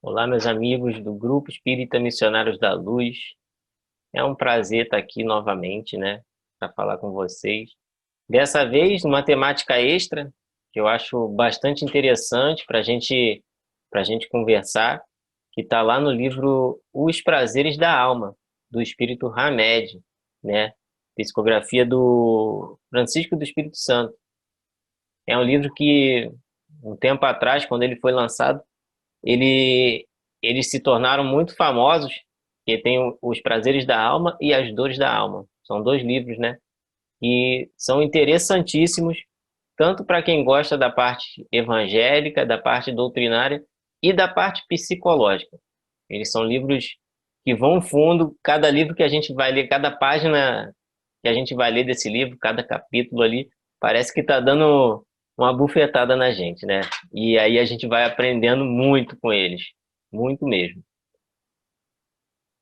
Olá, meus amigos do Grupo Espírita Missionários da Luz. É um prazer estar aqui novamente, né, para falar com vocês. Dessa vez, uma temática extra, que eu acho bastante interessante para gente conversar, que está lá no livro Os Prazeres da Alma, do Espírito Hamed, né, psicografia do Francisco do Espírito Santo. É um livro que, um tempo atrás, quando ele foi lançado, ele, eles se tornaram muito famosos, que tem Os Prazeres da Alma e As Dores da Alma. São dois livros, né? E são interessantíssimos, tanto para quem gosta da parte evangélica, da parte doutrinária e da parte psicológica. Eles são livros que vão fundo, cada livro que a gente vai ler, cada página que a gente vai ler desse livro, cada capítulo ali, parece que está dando uma bufetada na gente, né? E aí a gente vai aprendendo muito com eles, muito mesmo.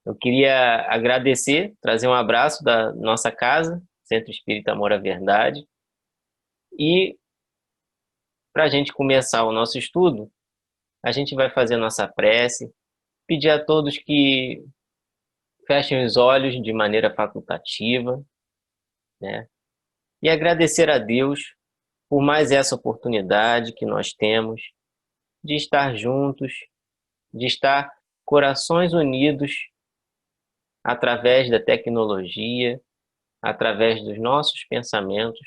Eu queria agradecer, trazer um abraço da nossa casa, Centro Espírita Amor à Verdade, e para a gente começar o nosso estudo, a gente vai fazer nossa prece, pedir a todos que fechem os olhos de maneira facultativa, né? E agradecer a Deus por mais essa oportunidade que nós temos de estar juntos, de estar corações unidos através da tecnologia, através dos nossos pensamentos,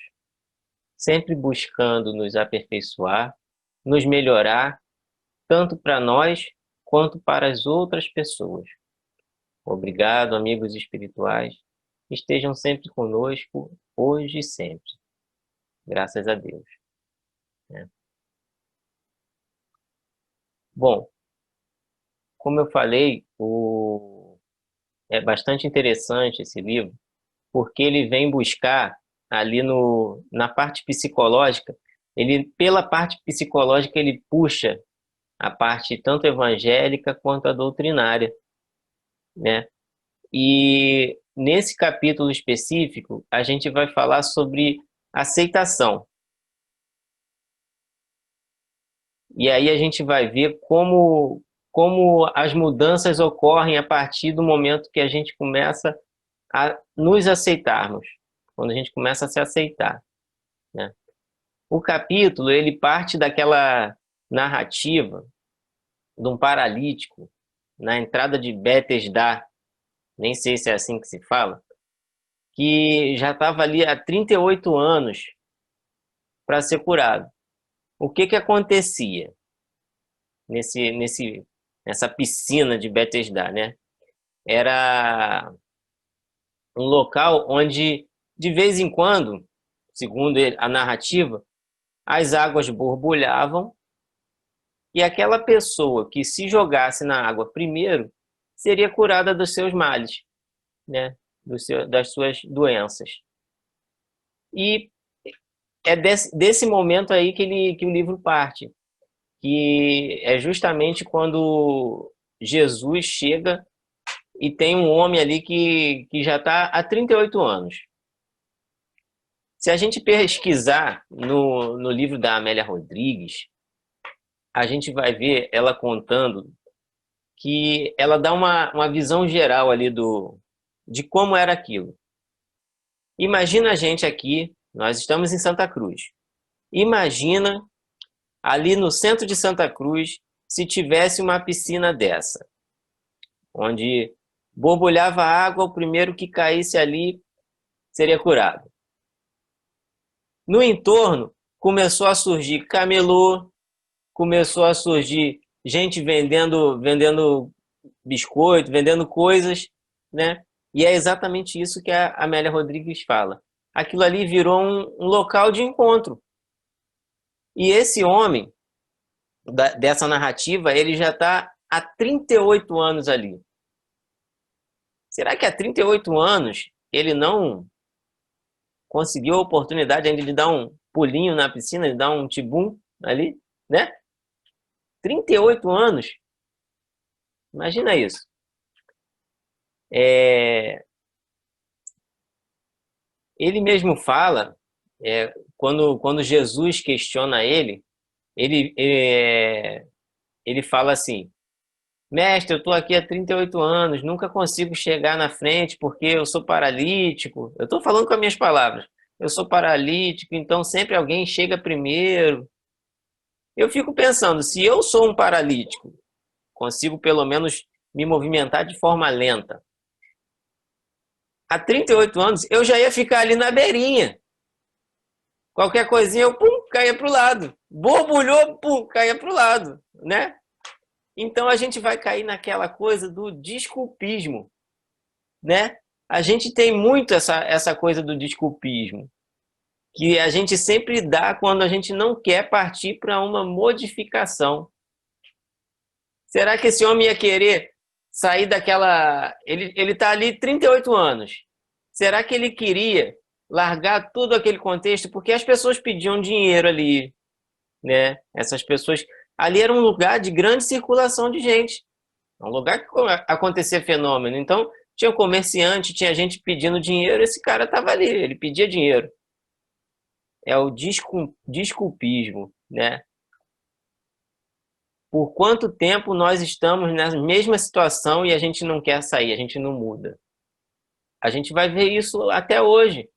sempre buscando nos aperfeiçoar, nos melhorar, tanto para nós quanto para as outras pessoas. Obrigado, amigos espirituais. Estejam sempre conosco, hoje e sempre. Graças a Deus, né? Bom, como eu falei, é bastante interessante esse livro, porque ele vem buscar ali na parte psicológica, ele, pela parte psicológica, ele puxa a parte tanto evangélica quanto a doutrinária, né? E nesse capítulo específico, a gente vai falar sobre aceitação. E aí a gente vai ver como as mudanças ocorrem a partir do momento que a gente começa a nos aceitarmos, quando a gente começa a se aceitar, né? O capítulo, ele parte daquela narrativa de um paralítico na entrada de Betesda, nem sei se é assim que se fala, que já estava ali há 38 anos para ser curado. O que que acontecia nessa piscina de Betesda, né? Era um local onde, de vez em quando, segundo a narrativa, as águas borbulhavam e aquela pessoa que se jogasse na água primeiro seria curada dos seus males, né? Das suas doenças. E é desse momento aí que o livro parte, que é justamente quando Jesus chega e tem um homem ali que já está há 38 anos. Se a gente pesquisar no livro da Amélia Rodrigues, a gente vai ver ela contando que ela dá uma visão geral ali de como era aquilo. Imagina a gente aqui, nós estamos em Santa Cruz. Imagina ali no centro de Santa Cruz se tivesse uma piscina dessa, onde borbulhava água, o primeiro que caísse ali seria curado. No entorno começou a surgir camelô, começou a surgir gente vendendo biscoito, vendendo coisas, né? E é exatamente isso que a Amélia Rodrigues fala. Aquilo ali virou um local de encontro. E esse homem, dessa narrativa, ele já está há 38 anos ali. Será que há 38 anos ele não conseguiu a oportunidade ainda de dar um pulinho na piscina, de dar um tibum ali, né? 38 anos, imagina isso. Ele mesmo fala, quando Jesus questiona ele, ele fala assim, Mestre, eu estou aqui há 38 anos, nunca consigo chegar na frente porque eu sou paralítico. Eu estou falando com as minhas palavras. Eu sou paralítico, então sempre alguém chega primeiro. Eu fico pensando, se eu sou um paralítico, consigo pelo menos me movimentar de forma lenta. Há 38 anos, eu já ia ficar ali na beirinha. Qualquer coisinha, eu pum, caía para o lado. Borbulhou, pum, caía para o lado, né? Então a gente vai cair naquela coisa do desculpismo, né? A gente tem muito essa coisa do desculpismo, que a gente sempre dá quando a gente não quer partir para uma modificação. Será que esse homem ia querer sair daquela... Ele está ali 38 anos. Será que ele queria largar todo aquele contexto? Porque as pessoas pediam dinheiro ali, né? Essas pessoas... Ali era um lugar de grande circulação de gente. É um lugar que acontecia fenômeno. Então, tinha comerciante, tinha gente pedindo dinheiro, esse cara estava ali, ele pedia dinheiro. É o desculpismo, né? Por quanto tempo nós estamos na mesma situação e a gente não quer sair, a gente não muda? A gente vai ver isso até hoje.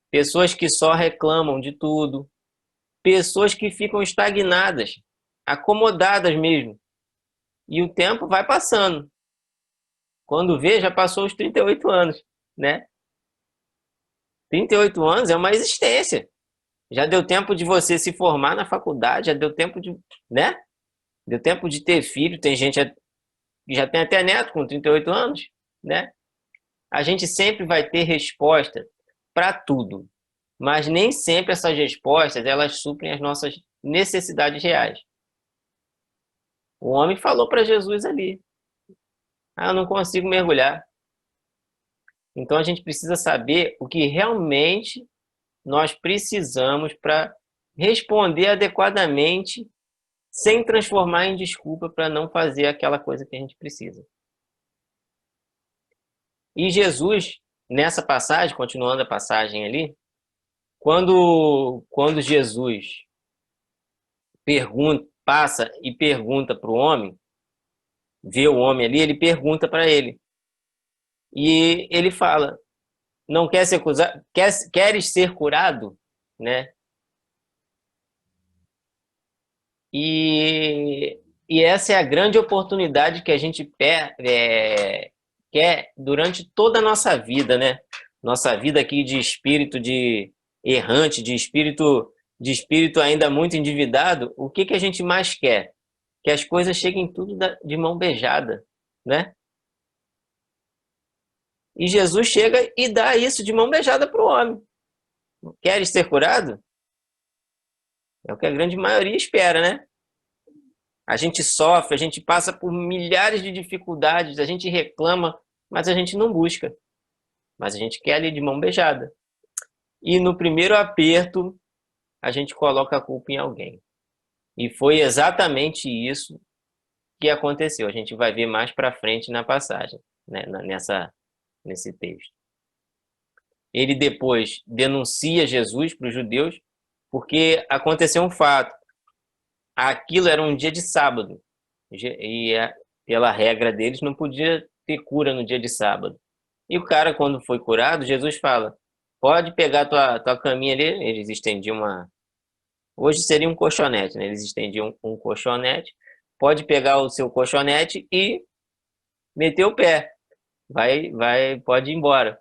Pessoas que só reclamam de tudo, pessoas que ficam estagnadas, acomodadas mesmo. E o tempo vai passando. Quando vê, já passou os 38 anos, né? 38 anos é uma existência. Já deu tempo de você se formar na faculdade, já deu tempo de, né? Deu tempo de ter filho, tem gente que já tem até neto com 38 anos, né? A gente sempre vai ter resposta para tudo, mas nem sempre essas respostas elas suprem as nossas necessidades reais. O homem falou para Jesus ali: "Ah, eu não consigo mergulhar". Então a gente precisa saber o que realmente nós precisamos para responder adequadamente, sem transformar em desculpa para não fazer aquela coisa que a gente precisa. E Jesus, nessa passagem, continuando a passagem ali, quando Jesus passa e pergunta para o homem, vê o homem ali, ele pergunta para ele. E ele fala: não quer ser curado? Queres ser curado? Né? E essa é a grande oportunidade que a gente quer durante toda a nossa vida, né? Nossa vida aqui de espírito de errante, de espírito ainda muito endividado, o que a gente mais quer? Que as coisas cheguem tudo de mão beijada, né? E Jesus chega e dá isso de mão beijada para o homem. Queres ser curado? É o que a grande maioria espera, né? A gente sofre, a gente passa por milhares de dificuldades, a gente reclama, mas a gente não busca. Mas a gente quer ali de mão beijada. E no primeiro aperto, a gente coloca a culpa em alguém. E foi exatamente isso que aconteceu. A gente vai ver mais para frente na passagem, né? Nesse texto. Ele depois denuncia Jesus para os judeus, porque aconteceu um fato. Aquilo era um dia de sábado. E pela regra deles, não podia ter cura no dia de sábado. E o cara, quando foi curado, Jesus fala: pode pegar tua caminha ali. Eles estendiam uma. Hoje seria um colchonete, né? Eles estendiam um colchonete. Pode pegar o seu colchonete e meter o pé. Pode ir embora.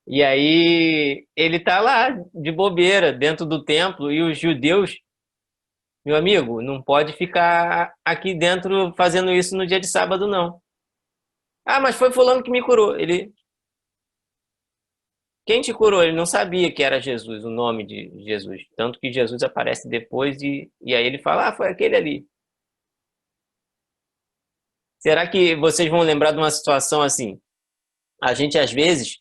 E aí ele tá lá de bobeira dentro do templo e os judeus, meu amigo, não pode ficar aqui dentro fazendo isso no dia de sábado, não. Ah, mas foi fulano que me curou. Quem te curou? Ele não sabia que era Jesus, o nome de Jesus. Tanto que Jesus aparece depois e aí ele fala: ah, foi aquele ali. Será que vocês vão lembrar de uma situação assim? A gente às vezes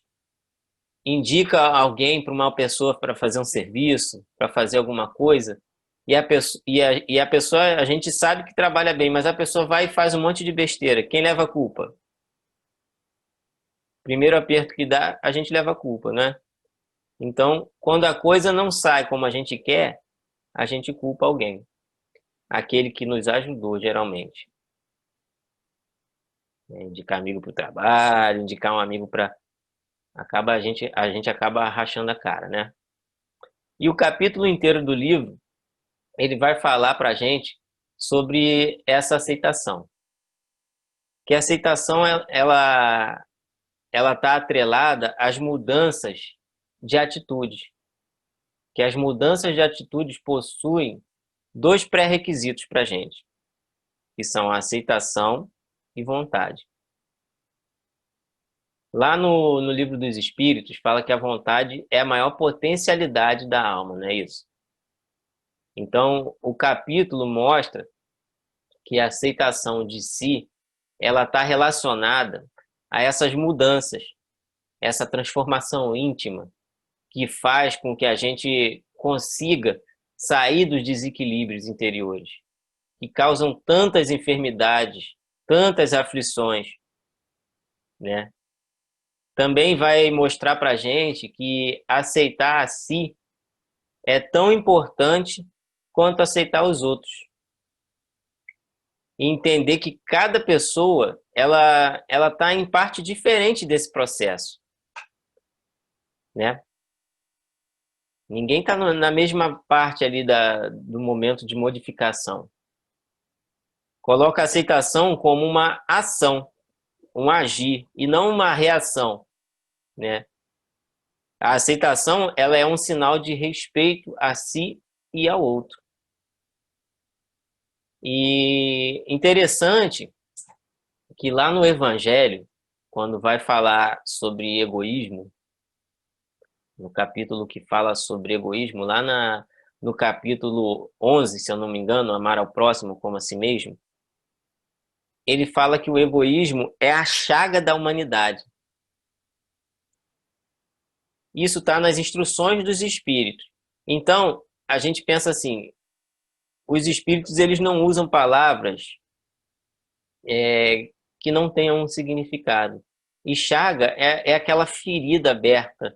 indica alguém para uma pessoa para fazer um serviço, para fazer alguma coisa, e a pessoa, a gente sabe que trabalha bem, mas a pessoa vai e faz um monte de besteira. Quem leva a culpa? Primeiro aperto que dá, a gente leva a culpa, né? Então, quando a coisa não sai como a gente quer, a gente culpa alguém, aquele que nos ajudou, geralmente. Indicar amigo para o trabalho, indicar um amigo para... a gente acaba rachando a cara, né? E o capítulo inteiro do livro, ele vai falar para a gente sobre essa aceitação. Que a aceitação, ela está atrelada às mudanças de atitudes. Que as mudanças de atitudes possuem dois pré-requisitos para a gente, que são a aceitação e vontade. Lá no Livro dos Espíritos, fala que a vontade é a maior potencialidade da alma, não é isso? Então, o capítulo mostra que a aceitação de si, ela está relacionada a essas mudanças, essa transformação íntima, que faz com que a gente consiga sair dos desequilíbrios interiores, que causam tantas enfermidades, tantas aflições, né? Também vai mostrar para a gente que aceitar a si é tão importante quanto aceitar os outros. E entender que cada pessoa ela está em parte diferente desse processo, né? Ninguém está na mesma parte ali do momento de modificação. Coloca a aceitação como uma ação, um agir, e não uma reação, né? A aceitação, ela é um sinal de respeito a si e ao outro. E interessante que lá no Evangelho, quando vai falar sobre egoísmo, no capítulo que fala sobre egoísmo, no capítulo 11, se eu não me engano, amar ao próximo como a si mesmo, ele fala que o egoísmo é a chaga da humanidade. Isso está nas instruções dos espíritos. Então, a gente pensa assim, os espíritos eles não usam palavras que não tenham um significado. E chaga é aquela ferida aberta,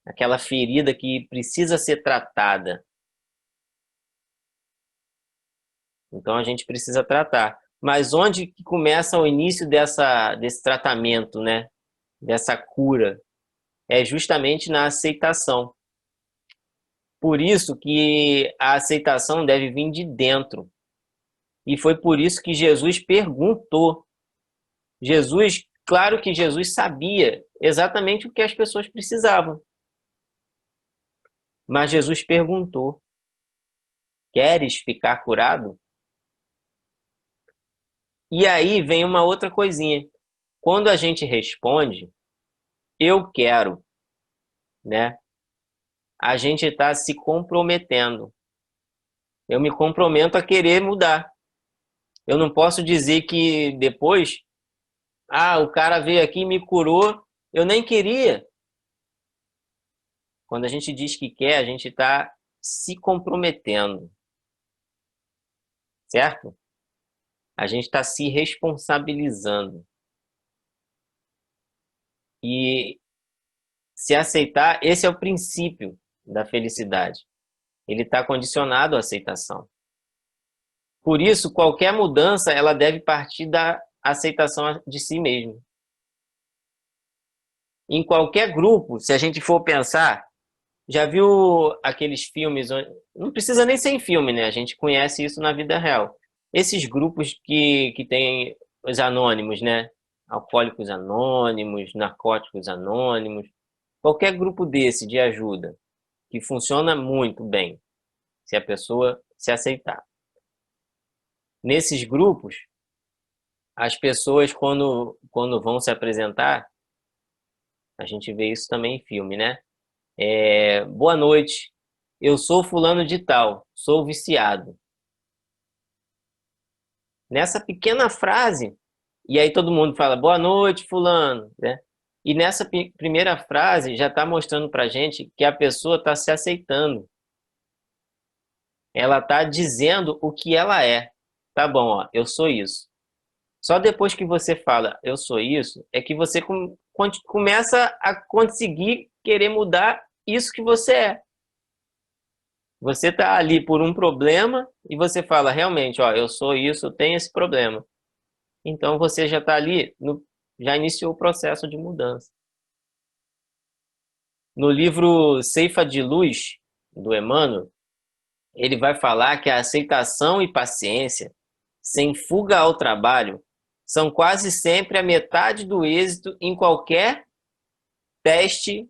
aquela ferida que precisa ser tratada. Então a gente precisa tratar. Mas onde que começa o início desse tratamento, né? Dessa cura? É justamente na aceitação. Por isso que a aceitação deve vir de dentro. E foi por isso que Jesus perguntou. Claro que Jesus sabia exatamente o que as pessoas precisavam. Mas Jesus perguntou: queres ficar curado? E aí vem uma outra coisinha. Quando a gente responde, eu quero, né? A gente está se comprometendo. Eu me comprometo a querer mudar. Eu não posso dizer que depois, o cara veio aqui e me curou, eu nem queria. Quando a gente diz que quer, a gente está se comprometendo, certo? A gente está se responsabilizando. E se aceitar, esse é o princípio da felicidade. Ele está condicionado à aceitação. Por isso, qualquer mudança ela deve partir da aceitação de si mesmo. Em qualquer grupo, se a gente for pensar, já viu aqueles filmes, não precisa nem ser em filme, né? A gente conhece isso na vida real. Esses grupos que tem os anônimos, né? Alcoólicos anônimos, narcóticos anônimos, qualquer grupo desse de ajuda, que funciona muito bem, se a pessoa se aceitar. Nesses grupos, as pessoas, quando vão se apresentar, a gente vê isso também em filme, né? Boa noite, eu sou fulano de tal, sou viciado. Nessa pequena frase, e aí todo mundo fala, boa noite, fulano, né? E nessa primeira frase já está mostrando para a gente que a pessoa está se aceitando. Ela está dizendo o que ela é. Tá bom, ó, eu sou isso. Só depois que você fala, eu sou isso, é que você começa a conseguir querer mudar isso que você é. Você está ali por um problema e você fala, realmente, ó, eu sou isso, eu tenho esse problema. Então você já está ali, já iniciou o processo de mudança. No livro Ceifa de Luz, do Emmanuel, ele vai falar que a aceitação e paciência, sem fuga ao trabalho, são quase sempre a metade do êxito em qualquer teste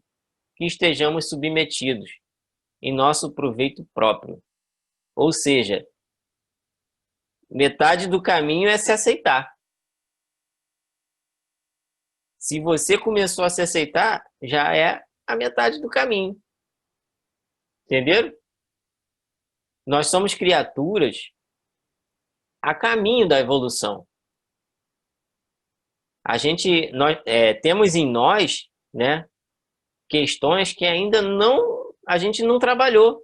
que estejamos submetidos, em nosso proveito próprio. Ou seja, metade do caminho é se aceitar. Se você começou a se aceitar, já é a metade do caminho. Entenderam? Nós somos criaturas a caminho da evolução. Nós temos em nós, né, questões que ainda não, a gente não trabalhou.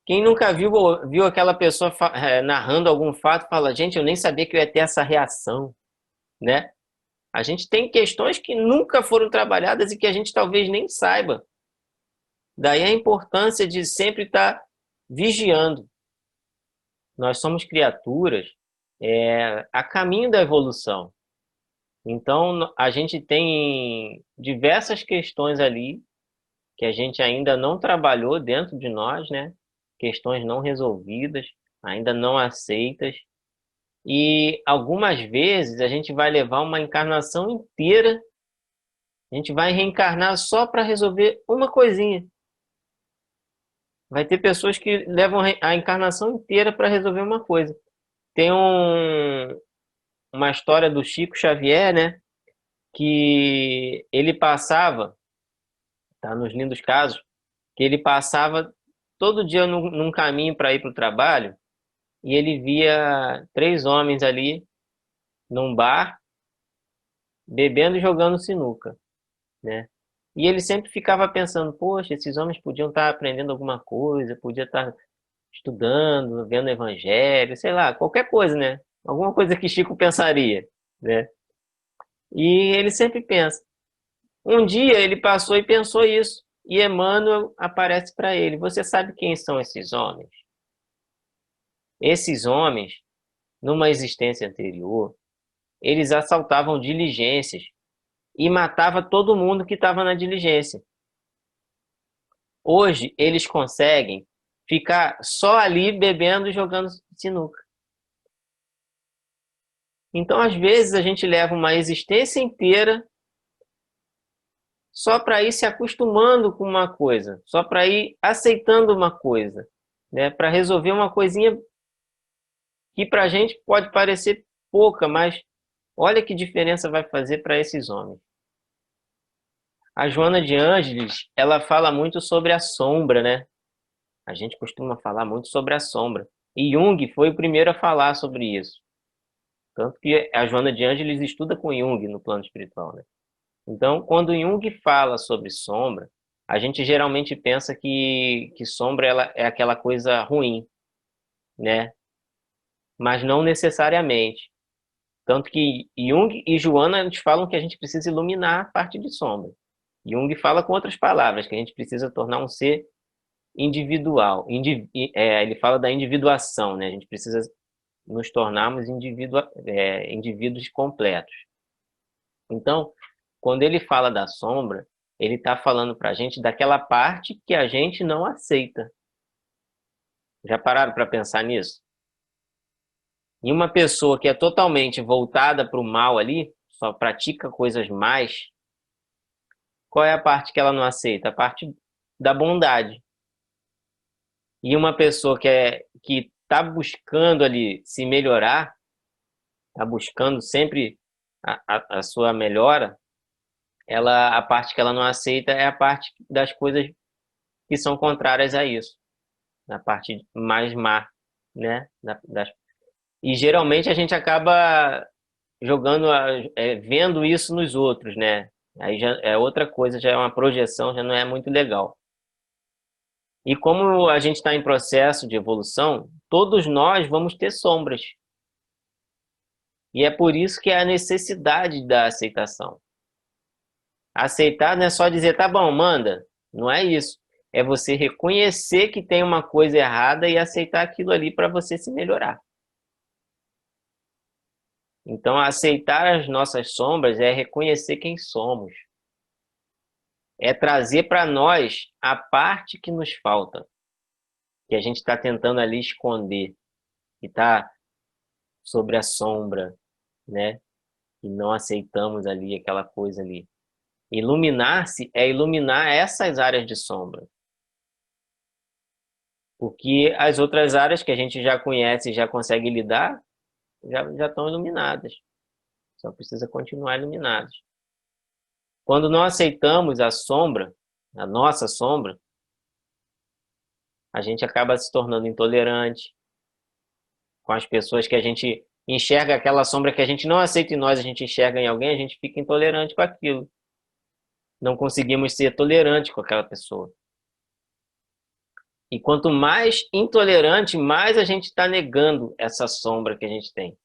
Quem nunca viu aquela pessoa narrando algum fato, fala, gente, eu nem sabia que eu ia ter essa reação, né? A gente tem questões que nunca foram trabalhadas e que a gente talvez nem saiba. Daí a importância de sempre estar vigiando. Nós somos criaturas a caminho da evolução. Então, a gente tem diversas questões ali que a gente ainda não trabalhou dentro de nós, né? Questões não resolvidas, ainda não aceitas. E algumas vezes a gente vai levar uma encarnação inteira, a gente vai reencarnar só para resolver uma coisinha. Vai ter pessoas que levam a encarnação inteira para resolver uma coisa. Tem uma história do Chico Xavier, né? Que ele passava, tá nos lindos casos, que ele passava todo dia num caminho para ir para o trabalho e ele via 3 homens ali num bar bebendo e jogando sinuca, né? E ele sempre ficava pensando, poxa, esses homens podiam estar aprendendo alguma coisa, podiam estar estudando, vendo evangelho, sei lá, qualquer coisa, né? Alguma coisa que Chico pensaria, né? E ele sempre pensa. Um dia ele passou e pensou isso, e Emmanuel aparece para ele. Você sabe quem são esses homens? Esses homens, numa existência anterior, eles assaltavam diligências e matavam todo mundo que estava na diligência. Hoje eles conseguem ficar só ali bebendo e jogando sinuca. Então, às vezes, a gente leva uma existência inteira só para ir se acostumando com uma coisa, só para ir aceitando uma coisa, né? Para resolver uma coisinha que para a gente pode parecer pouca, mas olha que diferença vai fazer para esses homens. A Joana de Ângeles, ela fala muito sobre a sombra, né? A gente costuma falar muito sobre a sombra. E Jung foi o primeiro a falar sobre isso. Tanto que a Joana de Ângeles estuda com Jung no plano espiritual, né? Então, quando Jung fala sobre sombra, a gente geralmente pensa que sombra ela é aquela coisa ruim, né? Mas não necessariamente. Tanto que Jung e Joana eles falam que a gente precisa iluminar a parte de sombra. Jung fala com outras palavras, que a gente precisa tornar um ser individual. Ele fala da individuação, né? A gente precisa nos tornarmos indivíduos completos. Então, quando ele fala da sombra, ele está falando para a gente daquela parte que a gente não aceita. Já pararam para pensar nisso? E uma pessoa que é totalmente voltada para o mal ali, só pratica coisas más, qual é a parte que ela não aceita? A parte da bondade. E uma pessoa que está buscando ali se melhorar, está buscando sempre a sua melhora, a parte que ela não aceita é a parte das coisas que são contrárias a isso, na parte mais má, né? E geralmente a gente acaba jogando, vendo isso nos outros, né? Aí já é outra coisa, já é uma projeção, já não é muito legal. E como a gente está em processo de evolução, todos nós vamos ter sombras. E é por isso que é a necessidade da aceitação. Aceitar não é só dizer, tá bom, manda. Não é isso. É você reconhecer que tem uma coisa errada e aceitar aquilo ali para você se melhorar. Então, aceitar as nossas sombras é reconhecer quem somos. É trazer para nós a parte que nos falta, que a gente está tentando ali esconder, que está sobre a sombra, né? E não aceitamos ali aquela coisa ali. Iluminar-se é iluminar essas áreas de sombra. Porque as outras áreas que a gente já conhece e já consegue lidar, já estão iluminadas. Só precisa continuar iluminadas. Quando não aceitamos a sombra, a nossa sombra, a gente acaba se tornando intolerante com as pessoas que a gente enxerga aquela sombra que a gente não aceita em nós, a gente enxerga em alguém, a gente fica intolerante com aquilo. Não conseguimos ser tolerantes com aquela pessoa. E quanto mais intolerante, mais a gente está negando essa sombra que a gente tem.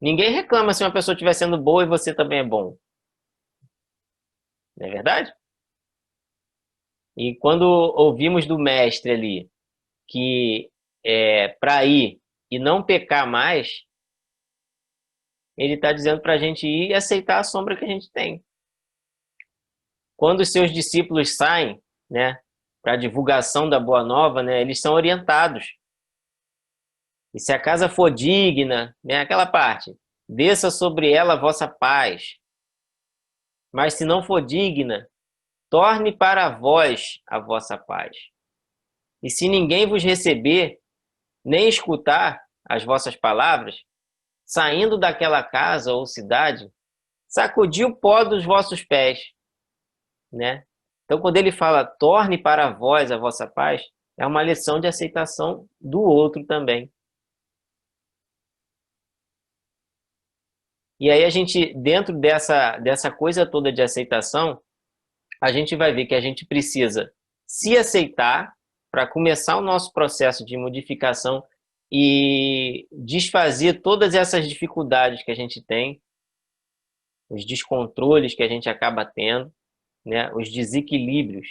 Ninguém reclama se uma pessoa estiver sendo boa e você também é bom. Não é verdade? E quando ouvimos do mestre ali que para ir e não pecar mais, ele está dizendo para a gente ir e aceitar a sombra que a gente tem. Quando os seus discípulos saem, né, para a divulgação da Boa Nova, né, eles são orientados. E se a casa for digna, né, aquela parte, desça sobre ela a vossa paz. Mas se não for digna, torne para vós a vossa paz. E se ninguém vos receber, nem escutar as vossas palavras, saindo daquela casa ou cidade, sacudi o pó dos vossos pés, né? Então, quando ele fala, torne para vós a vossa paz, é uma lição de aceitação do outro também. E aí a gente, dentro dessa coisa toda de aceitação, a gente vai ver que a gente precisa se aceitar para começar o nosso processo de modificação e desfazer todas essas dificuldades que a gente tem, os descontroles que a gente acaba tendo, né, os desequilíbrios.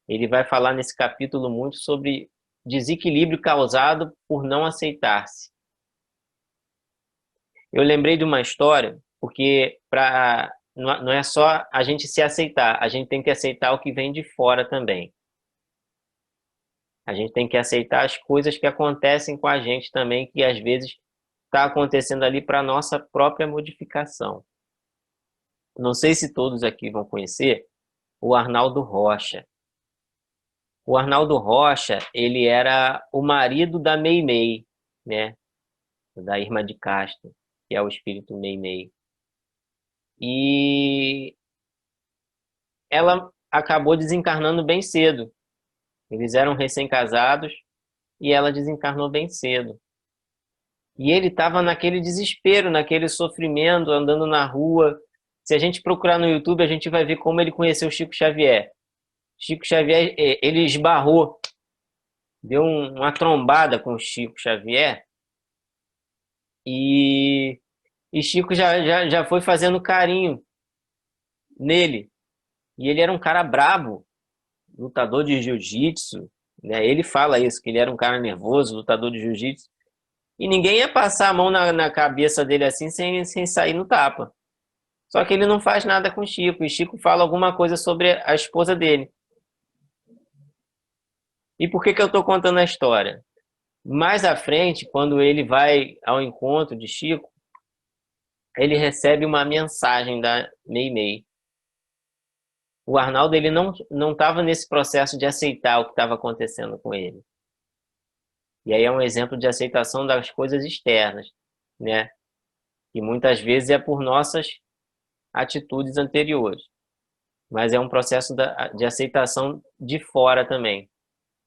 Ele vai falar nesse capítulo muito sobre desequilíbrio causado por não aceitar-se. Eu lembrei de uma história, porque não é só a gente se aceitar, a gente tem que aceitar o que vem de fora também. A gente tem que aceitar as coisas que acontecem com a gente também, que às vezes está acontecendo ali para a nossa própria modificação. Não sei se todos aqui vão conhecer o Arnaldo Rocha. O Arnaldo Rocha, ele era o marido da Meimei, né? Da Irma de Castro, que é o espírito Meimei. E ela acabou desencarnando bem cedo. Eles eram recém-casados e ela desencarnou bem cedo. E ele estava naquele desespero, naquele sofrimento, andando na rua. Se a gente procurar no YouTube, a gente vai ver como ele conheceu Chico Xavier. Chico Xavier, ele esbarrou, deu uma trombada com o Chico Xavier e, Chico já foi fazendo carinho nele. E ele era um cara brabo, lutador de jiu-jitsu, né? Ele fala isso, que ele era um cara nervoso, lutador de jiu-jitsu. E ninguém ia passar a mão na cabeça dele assim sem sair no tapa. Só que ele não faz nada com o Chico. E Chico fala alguma coisa sobre a esposa dele. E por que eu estou contando a história? Mais à frente, quando ele vai ao encontro de Chico, ele recebe uma mensagem da Meimei. O Arnaldo ele não estava nesse processo de aceitar o que estava acontecendo com ele. E aí é um exemplo de aceitação das coisas externas, né? E muitas vezes é por nossas atitudes anteriores. Mas é um processo de aceitação de fora também.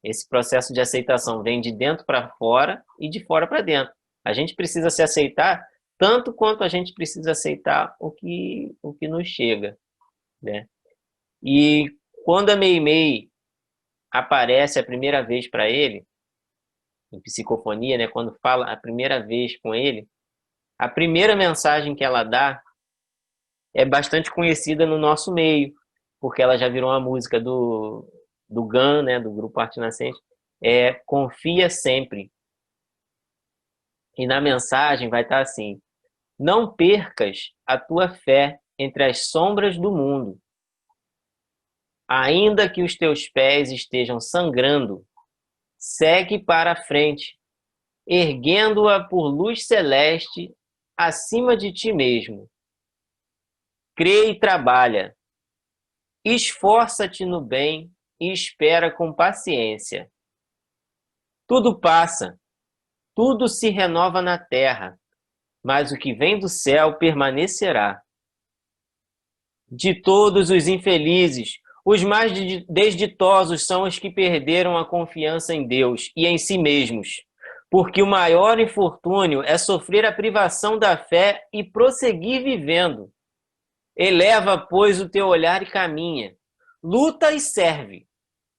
Esse processo de aceitação vem de dentro para fora e de fora para dentro. A gente precisa se aceitar tanto quanto a gente precisa aceitar o que nos chega, né? E quando a Meimei aparece a primeira vez para ele, em psicofonia, né, quando fala a primeira vez com ele, a primeira mensagem que ela dá é bastante conhecida no nosso meio, porque ela já virou uma música do GAN, né, do Grupo Arte Nascente, confia sempre. E na mensagem vai estar assim: não percas a tua fé entre as sombras do mundo. Ainda que os teus pés estejam sangrando, segue para a frente, erguendo-a por luz celeste acima de ti mesmo. Crê e trabalha. Esforça-te no bem e espera com paciência. Tudo passa, tudo se renova na terra, mas o que vem do céu permanecerá. De todos os infelizes, os mais desditosos são os que perderam a confiança em Deus e em si mesmos, porque o maior infortúnio é sofrer a privação da fé e prosseguir vivendo. Eleva, pois, o teu olhar e caminha. Luta e serve.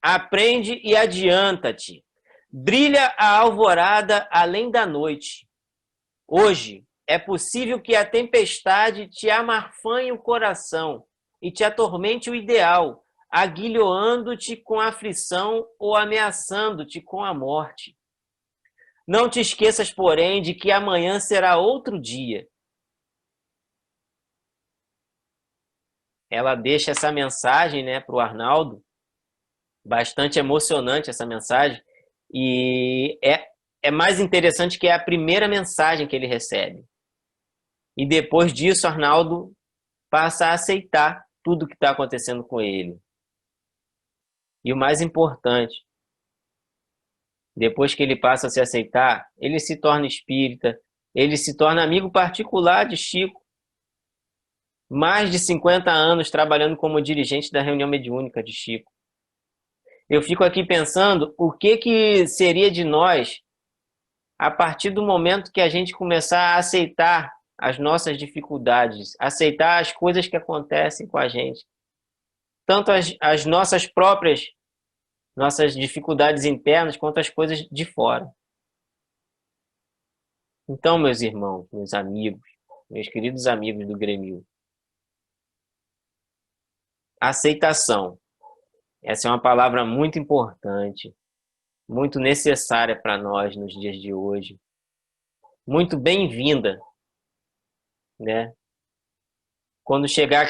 Aprende e adianta-te. Brilha a alvorada além da noite. Hoje é possível que a tempestade te amarfanhe o coração e te atormente o ideal, aguilhoando-te com a aflição ou ameaçando-te com a morte. Não te esqueças, porém, de que amanhã será outro dia. Ela deixa essa mensagem, né, para o Arnaldo, bastante emocionante essa mensagem, e é mais interessante que é a primeira mensagem que ele recebe. E depois disso, Arnaldo passa a aceitar tudo que está acontecendo com ele. E o mais importante, depois que ele passa a se aceitar, ele se torna espírita, ele se torna amigo particular de Chico, mais de 50 anos trabalhando como dirigente da reunião mediúnica de Chico. Eu fico aqui pensando o que seria de nós a partir do momento que a gente começar a aceitar as nossas dificuldades, aceitar as coisas que acontecem com a gente, tanto as nossas dificuldades internas, quanto as coisas de fora. Então, meus irmãos, meus amigos, meus queridos amigos do Grêmio, aceitação. Essa é uma palavra muito importante, muito necessária para nós nos dias de hoje. Muito bem-vinda, né? Quando chegar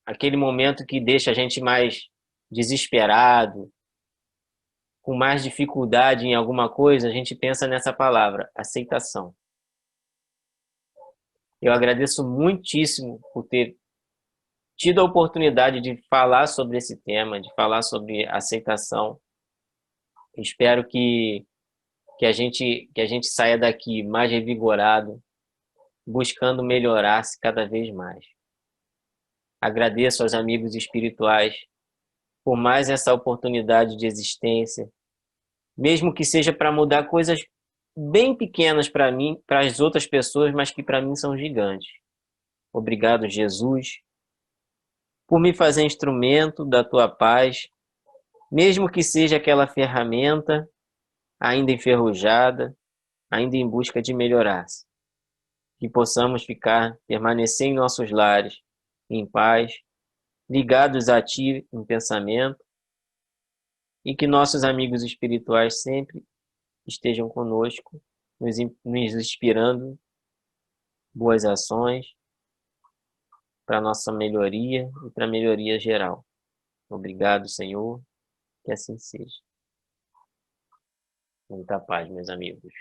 aquele momento que deixa a gente mais desesperado, com mais dificuldade em alguma coisa, a gente pensa nessa palavra, aceitação. Eu agradeço muitíssimo por ter tido a oportunidade de falar sobre esse tema, de falar sobre aceitação. Espero que a gente saia daqui mais revigorado, buscando melhorar-se cada vez mais. Agradeço aos amigos espirituais por mais essa oportunidade de existência, mesmo que seja para mudar coisas bem pequenas para mim, para as outras pessoas, mas que para mim são gigantes. Obrigado, Jesus, por me fazer instrumento da tua paz, mesmo que seja aquela ferramenta ainda enferrujada, ainda em busca de melhorar-se. Que possamos permanecer em nossos lares, em paz, ligados a Ti em pensamento, e que nossos amigos espirituais sempre estejam conosco, nos inspirando boas ações para nossa melhoria e para a melhoria geral. Obrigado, Senhor, que assim seja. Muita paz, meus amigos.